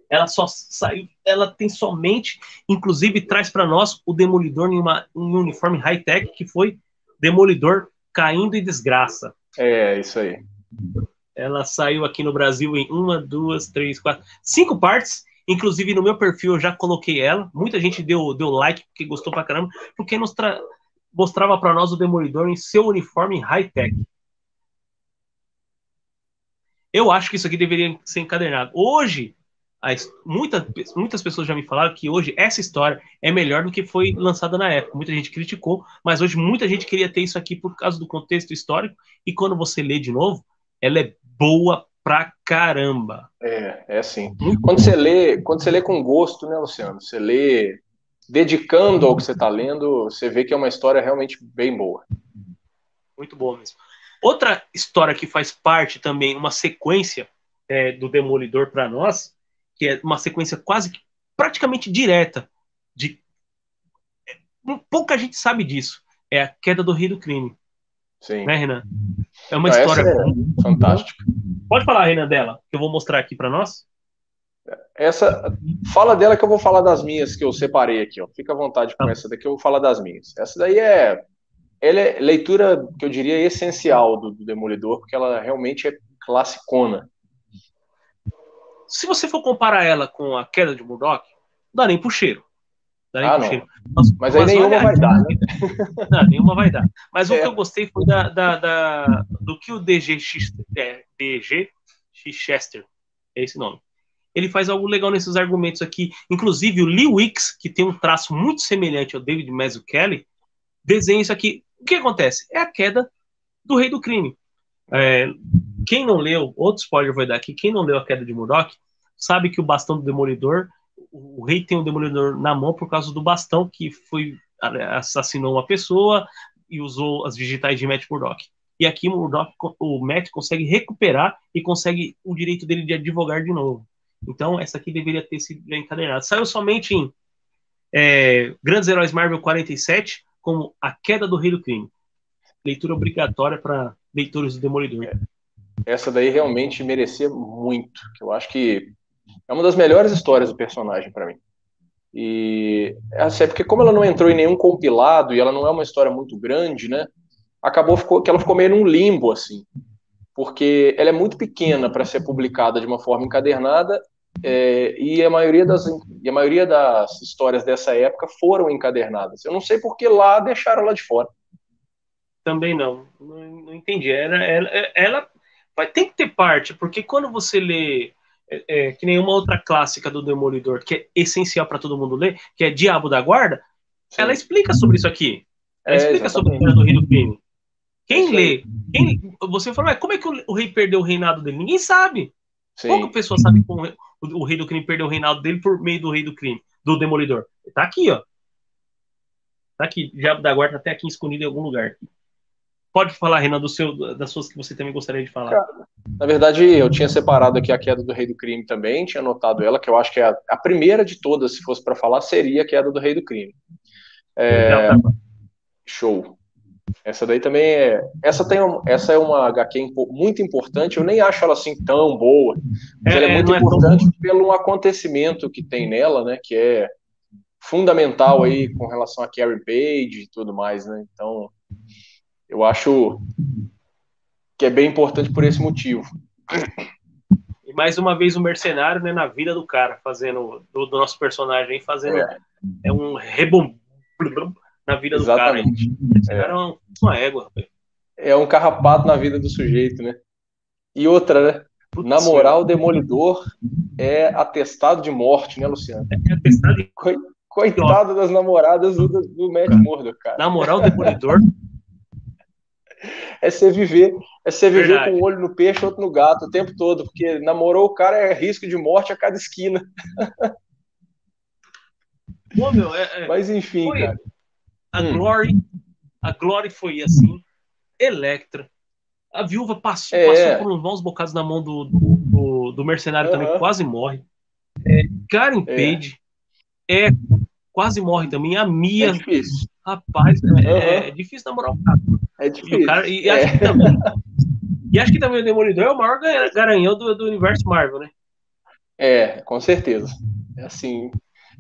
ela só saiu, ela tem somente, inclusive traz para nós o Demolidor em um uniforme high-tech, que foi Demolidor Caindo em Desgraça. É, isso aí. Ela saiu aqui no Brasil em 1, 2, 3, 4, 5 partes. Inclusive no meu perfil eu já coloquei ela. Muita gente deu like porque gostou pra caramba, porque mostrava para nós o Demolidor em seu uniforme high-tech. Eu acho que isso aqui deveria ser encadernado. Hoje, muitas pessoas já me falaram que hoje essa história é melhor do que foi lançada na época. Muita gente criticou, mas hoje muita gente queria ter isso aqui por causa do contexto histórico. E quando você lê de novo, ela é boa pra caramba. É assim. Quando você lê com gosto, né, Luciano? Você lê dedicando ao que você está lendo, você vê que é uma história realmente bem boa. Muito boa mesmo. Outra história que faz parte também, uma sequência do Demolidor para nós, que é uma sequência quase que praticamente direta, pouca gente sabe disso, é a queda do Rei do Crime. Sim. Né, Renan? É uma história fantástica. Pode falar, Renan, dela, que eu vou mostrar aqui para nós. Fala dela que eu vou falar das minhas que eu separei aqui, ó. Fica à vontade com essa daqui, eu vou falar das minhas. Essa daí ela é leitura que eu diria essencial do Demolidor, porque ela realmente é classicona. Se você for comparar ela com a queda de Murdoch, não dá nem pro cheiro. Não. Cheiro. Mas aí nenhuma vai dar, né? Não, nenhuma vai dar. Mas o que eu gostei foi do que o DG Chester, é esse nome. Ele faz algo legal nesses argumentos aqui. Inclusive, o Lee Wicks, que tem um traço muito semelhante ao David Mazzucchelli, desenha isso aqui. O que acontece? É a queda do Rei do Crime. Quem não leu, outro spoiler vai dar aqui, quem não leu A Queda de Murdoch, sabe que o bastão do Demolidor, o rei tem o Demolidor na mão por causa do bastão que assassinou uma pessoa e usou as digitais de Matt Murdock. E aqui o Matt consegue recuperar e consegue o direito dele de advogar de novo. Então, essa aqui deveria ter sido encadernada. Saiu somente em Grandes Heróis Marvel 47, como A Queda do Rei do Crime. Leitura obrigatória para leitores do Demolidor. Essa daí realmente merecia muito. Eu acho que é uma das melhores histórias do personagem para mim. E é porque como ela não entrou em nenhum compilado e ela não é uma história muito grande, né? Que ela ficou meio num limbo assim, porque ela é muito pequena para ser publicada de uma forma encadernada e a maioria das histórias dessa época foram encadernadas. Eu não sei por que lá deixaram ela de fora. Também não entendi. Ela tem que ter parte, porque quando você lê que nenhuma outra clássica do Demolidor, que é essencial para todo mundo ler, que é Diabo da Guarda, sim, ela explica sobre isso aqui. Ela explica sobre a queda do Rei do Crime. Quem lê, você fala, mas como é que o rei perdeu o reinado dele? Ninguém sabe. Sim. Pouca pessoa sabe como o Rei do Crime perdeu o reinado dele por meio do Rei do Crime, do Demolidor. Tá aqui, ó. Tá aqui, Diabo da Guarda, até aqui escondido em algum lugar. Pode falar, Renan, das suas que você também gostaria de falar. Na verdade, eu tinha separado aqui A Queda do Rei do Crime também, tinha anotado ela, que eu acho que é a primeira de todas, se fosse para falar, seria A Queda do Rei do Crime. Show. Essa daí também é. Essa é uma HQ muito importante. Eu nem acho ela assim tão boa, mas ela é muito Não é tão boa. importante pelo acontecimento que tem nela, né? Que é fundamental aí com relação a Carrie Page e tudo mais, né? Então, eu acho que é bem importante por esse motivo. E mais uma vez o mercenário, né, na vida do cara, fazendo, do nosso personagem, fazendo É, um rebom na vida do cara. exatamente. O mercenário É. é uma égua. É um carrapato na vida do sujeito, né? E outra, né? Na Putz, meu. moral, o Demolidor é atestado de morte, né, Luciano? É testado de ó, Coitado das namoradas do Matt Murdock, cara. na moral, o Demolidor, É você viver com um verdade. olho no peixe, outro no gato o tempo todo, porque namorou o cara é risco de morte a cada esquina. Pô, meu, Mas enfim, foi cara. a Glory, a Glory foi assim, Electra. A viúva passou É, por uns maus bocados na mão do mercenário também, aham, quase morre. Karen é, Page quase morre também. A é Mia, difícil. rapaz, é Aham, difícil namorar o cara. é E o cara, difícil. É, e acho que também o Demolidor é o maior garanhão do universo Marvel, né? com certeza. É assim,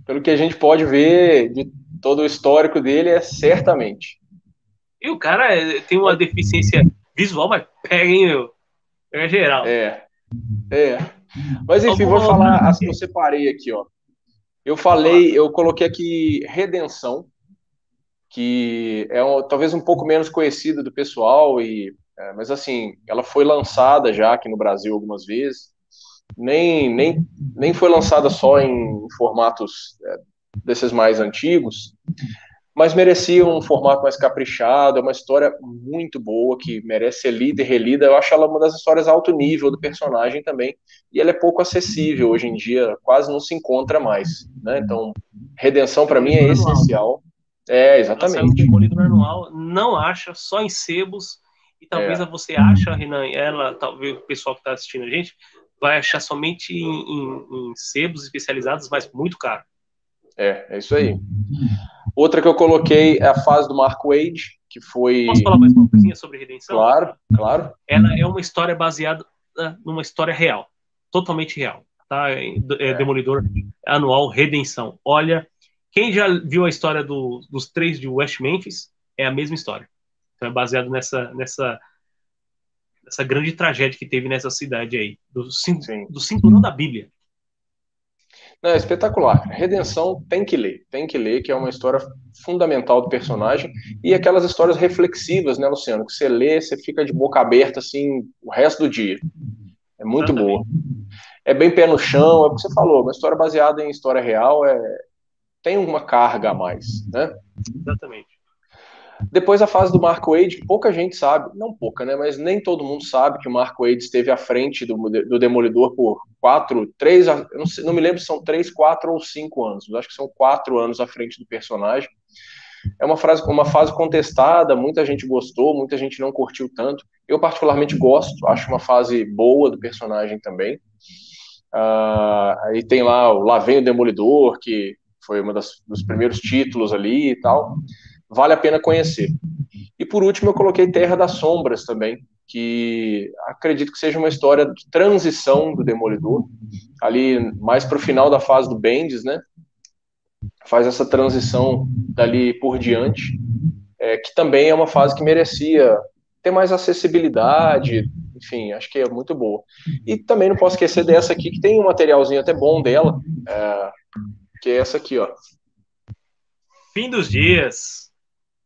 pelo que a gente pode ver de todo o histórico dele, é certamente. E o cara tem uma Mas, deficiência visual, mas pega, hein, meu? Pega geral. é, é. Mas enfim, vou Alguma outra. falar as que eu separei aqui, ó. Pode falar. Eu coloquei aqui Redenção, que é talvez um pouco menos conhecida do pessoal, mas assim, ela foi lançada já aqui no Brasil algumas vezes. Nem foi lançada só em formatos desses mais antigos, mas merecia um formato mais caprichado, é uma história muito boa, que merece ser lida e relida. Eu acho ela uma das histórias alto nível do personagem também, e ela é pouco acessível hoje em dia, quase não se encontra mais, né? Então, Redenção para mim é Demolidor anual. essencial. É, Ela saiu no exatamente. Demolidor anual, não acha, só em sebos. E talvez É, você acha, Renan, ela, talvez o pessoal que está assistindo a gente, vai achar somente em sebos especializados, mas muito caro. é isso aí. Outra que eu coloquei é a fase do Mark Wade, que Posso foi, falar mais uma coisinha sobre Redenção? claro, claro, Ela é uma história baseada numa história real, totalmente real, tá? é, Demolidor anual Redenção. Olha, quem já viu a história dos três de West Memphis é a mesma história. Então é baseado nessa grande tragédia que teve nessa cidade aí, sim. do cinturão da Bíblia. Não, é espetacular. Redenção tem que ler, que é uma história fundamental do personagem e aquelas histórias reflexivas, né, Luciano? Que você lê, você fica de boca aberta assim o resto do dia. É muito boa. Exatamente. É bem pé no chão, é o que você falou, uma história baseada em história real tem uma carga a mais, né? Exatamente. Depois a fase do Mark Wade, pouca gente sabe, não pouca, né? Mas nem todo mundo sabe que o Mark Wade esteve à frente do Demolidor por 4, 3, eu não, sei, não me lembro se são 3, 4 ou 5 anos, mas acho que são 4 anos à frente do personagem. É uma fase contestada, muita gente gostou, muita gente não curtiu tanto. Eu particularmente gosto, acho uma fase boa do personagem também. Aí tem lá Vem o Demolidor, que foi dos primeiros títulos ali e tal. Vale a pena conhecer. E por último, eu coloquei Terra das Sombras também, que acredito que seja uma história de transição do Demolidor, ali mais para o final da fase do Bendis, né? Faz essa transição dali por diante, que também é uma fase que merecia ter mais acessibilidade, enfim, acho que é muito boa. E também não posso esquecer dessa aqui, que tem um materialzinho até bom dela, que é essa aqui, ó. Fim dos dias.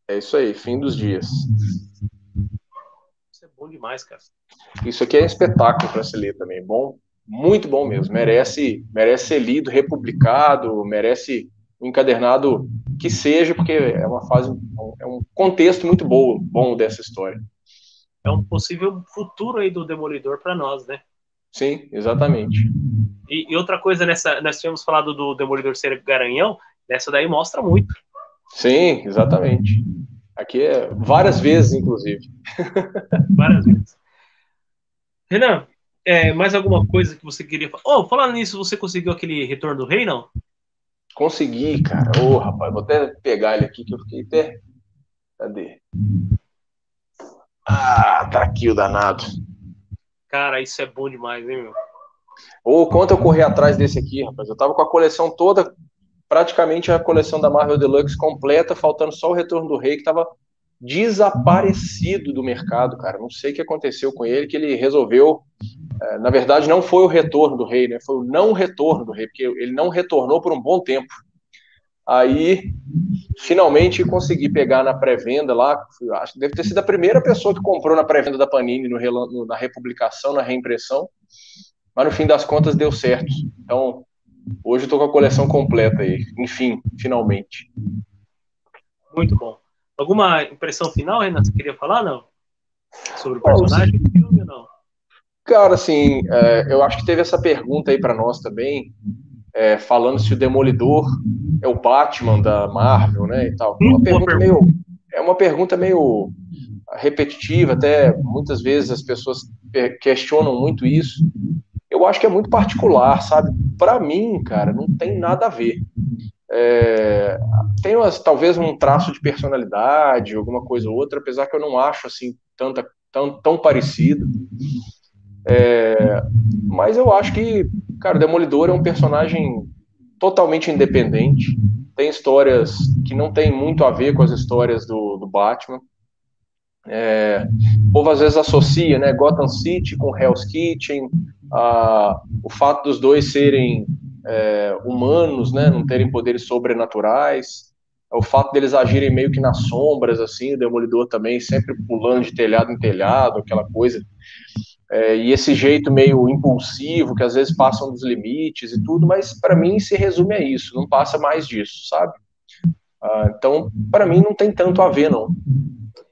É isso aí, Fim dos Dias. Isso é bom demais, cara. Isso aqui é um espetáculo para se ler também, bom, muito bom mesmo. Merece ser lido, republicado, merece um encadernado que seja, porque é um contexto muito bom dessa história. É um possível futuro aí do Demolidor para nós, né? Sim, exatamente. E outra coisa, nós tínhamos falado do Demolidor ser garanhão, nessa daí mostra muito. Sim, exatamente. Aqui é várias vezes, inclusive. Várias vezes. Renan, mais alguma coisa que você queria falar? Oh, falando nisso, você conseguiu aquele Retorno do Rei, não? Consegui, cara. Ô, rapaz, vou até pegar ele aqui que eu fiquei até. Cadê? Ah, tá aqui o danado. Cara, isso é bom demais, hein, meu? Ou quanto eu corri atrás desse aqui, rapaz. Eu tava com a coleção toda, praticamente a coleção da Marvel Deluxe completa, faltando só o Retorno do Rei, que tava desaparecido do mercado, cara. Não sei o que aconteceu com ele, que ele resolveu. Na verdade, não foi o Retorno do Rei, né? Foi o não retorno do Rei, porque ele não retornou por um bom tempo. Aí, finalmente, consegui pegar na pré-venda lá. Acho que deve ter sido a primeira pessoa que comprou na pré-venda da Panini, na republicação, na reimpressão. Mas no fim das contas deu certo. Então, hoje eu tô com a coleção completa aí. Enfim, finalmente. Muito bom. Alguma impressão final, Renan? Você queria falar, não? Sobre o Bom, personagem do filme ou não? cara, assim, eu acho que teve essa pergunta aí para nós também, falando se o Demolidor é o Batman da Marvel, né, e tal. Muito boa pergunta. É uma pergunta meio repetitiva, até muitas vezes as pessoas questionam muito isso. Eu acho que é muito particular, sabe? Para mim, cara, não tem nada a ver. É, tem talvez um traço de personalidade, alguma coisa ou outra, apesar que eu não acho assim tão parecido. Mas eu acho que, cara, o Demolidor é um personagem totalmente independente. Tem histórias que não tem muito a ver com as histórias do Batman. O povo às vezes associa, né, Gotham City com Hell's Kitchen, o fato dos dois serem humanos, né, não terem poderes sobrenaturais, o fato deles agirem meio que nas sombras, assim, o Demolidor também sempre pulando de telhado em telhado, aquela coisa, e esse jeito meio impulsivo, que às vezes passam dos limites e tudo, mas para mim se resume a isso, não passa mais disso, sabe? Então, para mim não tem tanto a ver, não.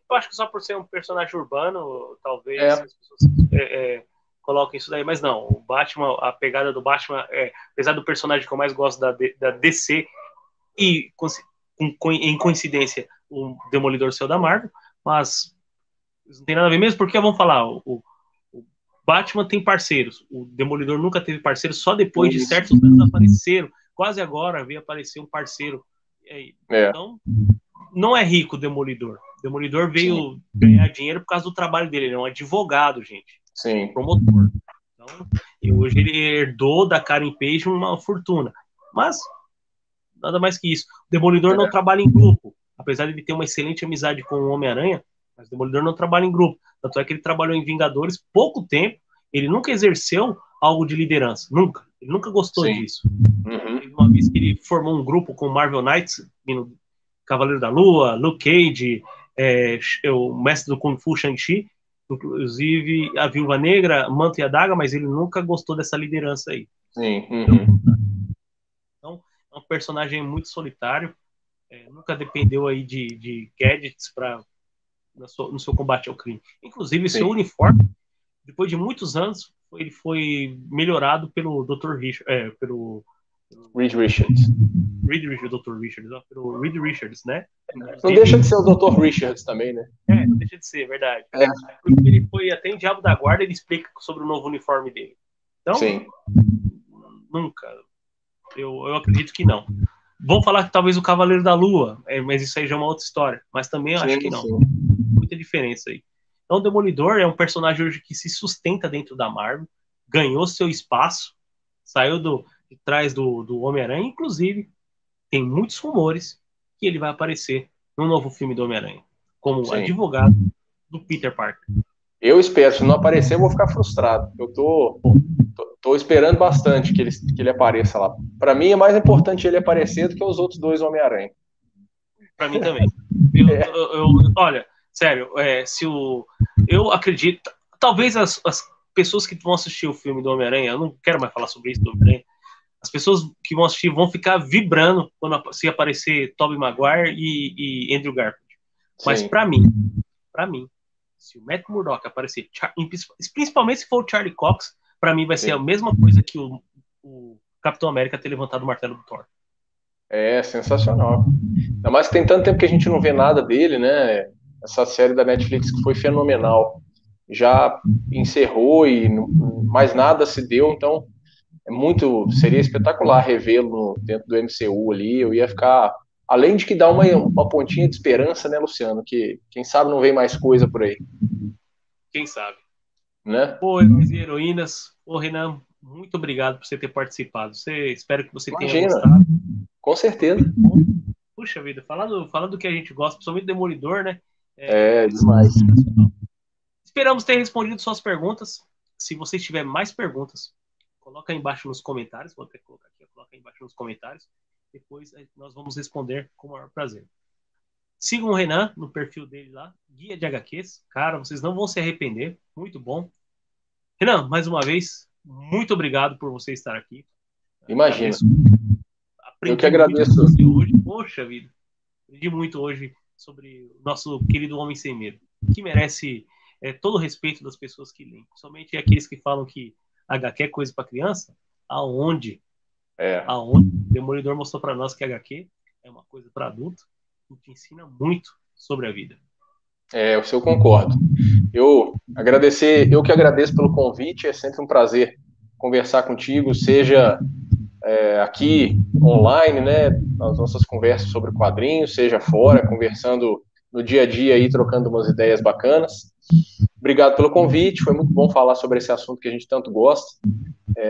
Eu acho que só por ser um personagem urbano, talvez É, as pessoas coloquem isso daí, mas não. O Batman, a pegada do Batman, apesar do personagem que eu mais gosto da DC, e em coincidência o Demolidor ser o da Marvel, mas isso não tem nada a ver mesmo, porque vamos falar, o Batman tem parceiros, o Demolidor nunca teve parceiro, só depois de isso. certos anos apareceram, quase agora veio aparecer um parceiro. É, Então, não é rico o Demolidor. O Demolidor sim, veio ganhar dinheiro por causa do trabalho dele. Ele é um advogado, gente. sim. Promotor. Então, e hoje ele herdou da Karen Page uma fortuna. Mas, nada mais que isso. O Demolidor não trabalha em grupo. Apesar de ele ter uma excelente amizade com o Homem-Aranha, mas o Demolidor não trabalha em grupo. Tanto é que ele trabalhou em Vingadores pouco tempo. Ele nunca exerceu algo de liderança. Nunca. Ele nunca gostou Sim. disso. Uhum. Teve uma vez que ele formou um grupo com o Marvel Knights, Cavaleiro da Lua, Luke Cage, o mestre do Kung Fu Shang-Chi, inclusive a Viúva Negra, Manto e a Daga, mas ele nunca gostou dessa liderança aí. Sim. Uhum. Então, é um personagem muito solitário, nunca dependeu aí de gadgets no seu combate ao crime. Inclusive, Sim. seu uniforme, depois de muitos anos, ele foi melhorado pelo Dr. Richard, pelo Reed Richards. Dr. Richards, pelo Reed Richards, né? Não deixa de ser o Dr. Richards também, né? Não deixa de ser, verdade. É. Porque ele foi até em Diabo da Guarda, ele explica sobre o novo uniforme dele. Então, Sim. nunca. Eu acredito que não. Vão falar que talvez o Cavaleiro da Lua, mas isso aí já é uma outra história. Mas também eu acho que não. Sim. Muita diferença aí. Então, o Demolidor é um personagem hoje que se sustenta dentro da Marvel, ganhou seu espaço, saiu de trás do Homem-Aranha. Inclusive, tem muitos rumores que ele vai aparecer no novo filme do Homem-Aranha, como Sim. advogado do Peter Parker. Eu espero, se não aparecer, eu vou ficar frustrado. Eu tô esperando bastante que ele apareça lá. Para mim é mais importante ele aparecer do que os outros dois Homem-Aranha. Para mim também. Olha, sério, eu acredito, talvez as pessoas que vão assistir o filme do Homem-Aranha, eu não quero mais falar sobre isso do Homem-Aranha, as pessoas que vão assistir vão ficar vibrando quando se aparecer Tobey Maguire e Andrew Garfield. Mas para mim, se o Matt Murdock aparecer, principalmente se for o Charlie Cox, para mim vai ser a mesma coisa que o Capitão América ter levantado o martelo do Thor. É sensacional. Ainda mais que tem tanto tempo que a gente não vê nada dele, né? Essa série da Netflix que foi fenomenal. Já encerrou e mais nada se deu, então seria espetacular revê-lo dentro do MCU ali. Eu ia ficar, além de que dá uma pontinha de esperança, né, Luciano? Que quem sabe não vem mais coisa por aí. Quem sabe? né? Pô, heróis e heroínas. Ô, Renan, muito obrigado por você ter participado. Espero que você tenha Imagina, gostado. com Foi certeza. muito bom. Puxa vida, falando do que a gente gosta, principalmente Demolidor, né? É, É demais. sensacional. Esperamos ter respondido suas perguntas. Se você tiver mais perguntas, coloca aí embaixo nos comentários. Vou até colocar aqui, coloca aí embaixo nos comentários. Depois nós vamos responder com o maior prazer. Sigam o Renan no perfil dele lá, Guia de HQs. Cara, vocês não vão se arrepender. Muito bom. Renan, mais uma vez, muito obrigado por você estar aqui. Imagina. Agradeço. Eu que Aprendi muito com agradeço. você hoje. Poxa vida. Aprendi muito hoje sobre o nosso querido Homem Sem Medo, que merece todo o respeito das pessoas que leem. Somente aqueles que falam que HQ é coisa para criança. Aonde? É, Aonde? O Demolidor mostrou para nós que HQ é uma coisa para adulto e que ensina muito sobre a vida. eu concordo. Eu que agradeço pelo convite, é sempre um prazer conversar contigo, seja aqui online, né, nas nossas conversas sobre quadrinhos, seja fora, conversando no dia a dia aí, trocando umas ideias bacanas. Obrigado pelo convite, foi muito bom falar sobre esse assunto que a gente tanto gosta.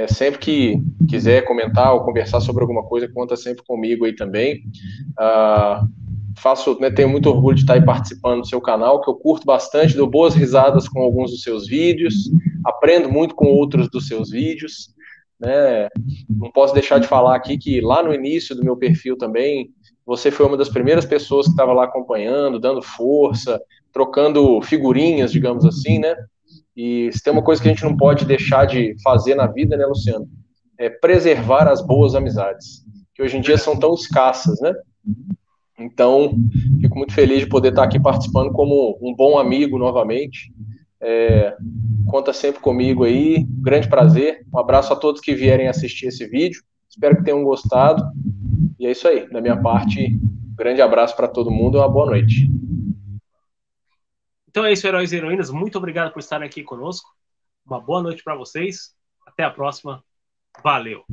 Sempre que quiser comentar ou conversar sobre alguma coisa, conta sempre comigo aí também. Ah, tenho muito orgulho de estar aí participando do seu canal, que eu curto bastante, dou boas risadas com alguns dos seus vídeos, aprendo muito com outros dos seus vídeos, né? Não posso deixar de falar aqui que lá no início do meu perfil também, você foi uma das primeiras pessoas que estava lá acompanhando, dando força, trocando figurinhas, digamos assim, né? E se tem uma coisa que a gente não pode deixar de fazer na vida, né, Luciano? É preservar as boas amizades, que hoje em dia são tão escassas, né? Então, fico muito feliz de poder estar aqui participando como um bom amigo novamente. Conta sempre comigo aí, grande prazer. Um abraço a todos que vierem assistir esse vídeo. Espero que tenham gostado. E é isso aí, da minha parte, grande abraço para todo mundo e uma boa noite. Então é isso, heróis e heroínas. Muito obrigado por estarem aqui conosco. Uma boa noite para vocês. Até a próxima. Valeu.